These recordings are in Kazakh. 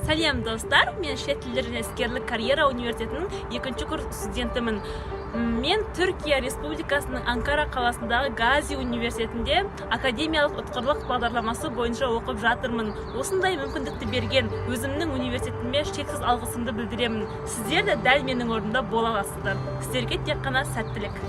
Сәлем достар, мен шет тілдеріне іскерлік карьера университетінің 2-ші курс студентімін. Мен Түркия Республикасының Анкара қаласындағы Гази университетінде академиялық ұтқырлық бағдарламасы бойынша оқып жатырмын. Осындай мүмкіндікті берген өзімнің университетіме шексіз алғысымды білдіремін. Сіздер де дәл менің орнымда бола аласыздар. Сіздерге тек қана сәттілік.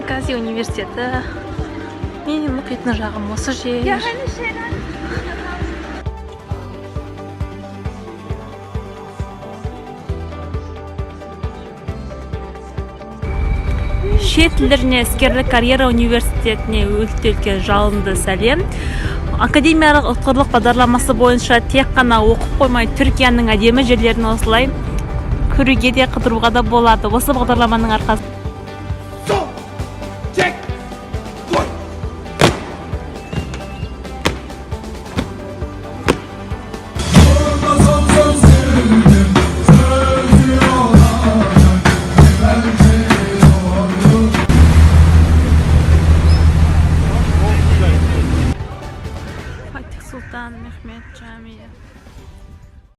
Гази университеті. Менің мұқитын жағым осы жер. Шет тілдеріне іскерлік карьера университетіне үлкен жалынды сәлем. Академиялық ұтқырлық бағдарламасы бойынша тек қана оқып қоймай, Түркияның әдемі жерлерін осылай көруге де қыдыруға да болады. Осы бағдарламаның арқасында